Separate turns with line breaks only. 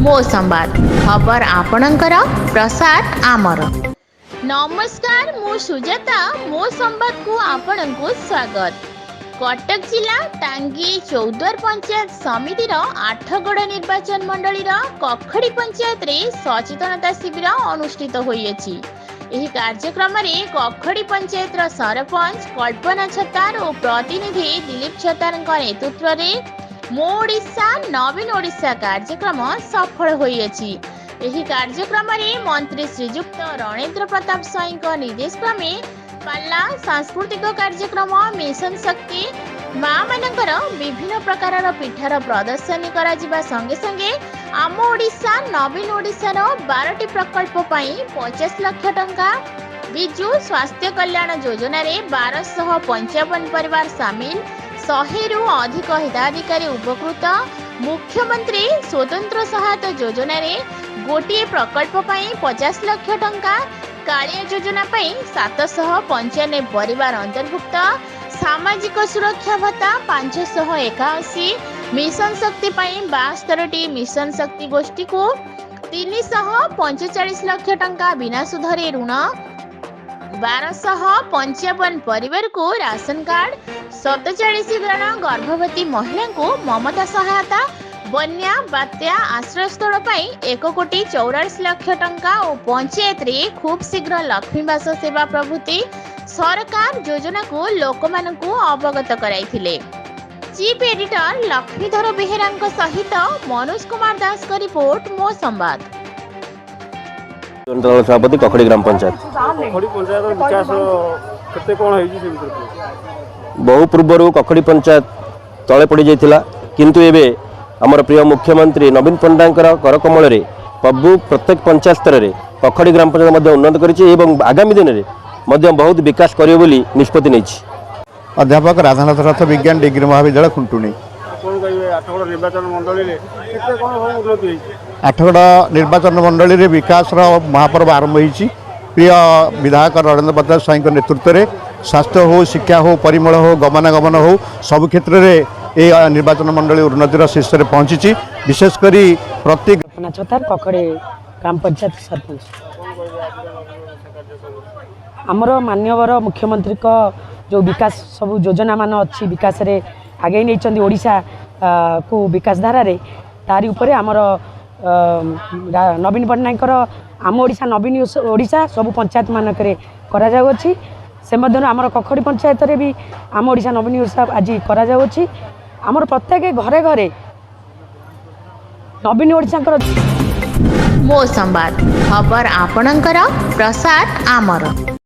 मो संवाद खबर आपणकर प्रसाद आमर। नमस्कार मु सुजाता मो संवाद को आपण को स्वागत। कटक जिला टांगी चौद्वार पंचायत समितिर आठगड़ निर्वाचन मंडली कखड़ी पंचायत रे सचेतनता शिविर अनुष्ठित होइएछि। एही कार्यक्रम रे कखड़ी पंचायत सरपंच कल्पना छतार और प्रतिनिधि दिलीप छतार नेतृत्व रे मो ओडिशा नवीन ओडिशा कार्यक्रम सफल होइएछि। एही कार्यक्रम रे मंत्री श्रीयुक्त रणेंद्र प्रताप स्वाई निर्देश क्रमे पाला सांस्कृतिक कार्यक्रम मिशन शक्ति माँ मानकर विभिन्न प्रकार पिठार प्रदर्शनी करा जिबा संगे संगे आम ओडिशा नवीन ओडिशार 12टी प्रकल्प पई 50 लाख टंका, विजु स्वास्थ्य कल्याण योजना रे 1255 परिवार सामिल, 100 रु अधिक हिताधिकारी उपकृत, मुख्यमंत्री स्वतंत्र सहायता योजना रे गोटे प्रकल्प पई 50 लाख टंका, कालिया योजना पई 795 परिवार अंतर्भुक्त, सामाजिक सुरक्षा भत्ता 581, मिशन शक्ति पई 72टी मिशन शक्ति गोष्ठी को 345 लाख टंका बिना सुधरे ऋण, 1255 परिवार को राशन कार्ड, 47 जन गर्भवती महिला को ममता सहायता, बन्या बात्या आश्रयस्थल पाई 1,44 लाख टंका और पंचायत रे खूब शीघ्र लक्ष्मीवास सेवा प्रभृति सरकार योजना को लोक मानकु अवगत कराइथिले। चीफ एडिटर लक्ष्मीधर बेहेरा सहित मनोज कुमार दास का रिपोर्ट मो संवाद।
सभापति कखड़ी ग्राम पंचायत
विकास केते कोन होई छी
बहु पूर्व कखड़ी पंचायत तले पड़ जाइथिला, किंतु एबे हमर प्रिय मुख्यमंत्री नवीन पंडांकर करकमल रे प्रभु प्रत्येक पंचायत स्तर में कखड़ी ग्राम पंचायत मध्य उन्नत करिछि एवं आगामी दिन में मध्य बहुत विकास करियो बोली निष्पत्ति नेछि।
अध्यापक राधानाथ रथ विज्ञान डिग्री महाविद्यालय खुंटुनी।
आठगड़ निर्वाचन मंडली रे केते कोन उन्नति होई?
आठगड़ निर्वाचन मंडली रे विकास महापर्व आरंभ होईछि। प्रिय विधायक रणेंद्र प्रताप स्वाई नेतृत्व में स्वास्थ्य हो, शिक्षा हो, परिमल हो, गमनागमन हो, सब क्षेत्र में ये निर्वाचन मंडली उन्नतिर शीर्ष में पहुंची। विशेषकर प्रत्येक
छतार कखड़ी ग्राम पंचायत सरपंच आमर मान्यवर मुख्यमंत्री को जो विकास सब योजना मान अच्छी विकास रे आगे नहीं ओडिशा को विकास धारा रे तारी उपरे आमर नवीन पट्टनायक आम ओडिशा नवीन ओडिशा सब पंचायत मानक करा जाउछि। से मध्य आमर कखड़ी पंचायत रे भी आम ओडिशा नवीन ओडिशा आज करा जाउछि। आमर प्रत्येक घरे घरे नवीन ओडिशा
मो संवाद खबर आपणकर प्रसाद आमर।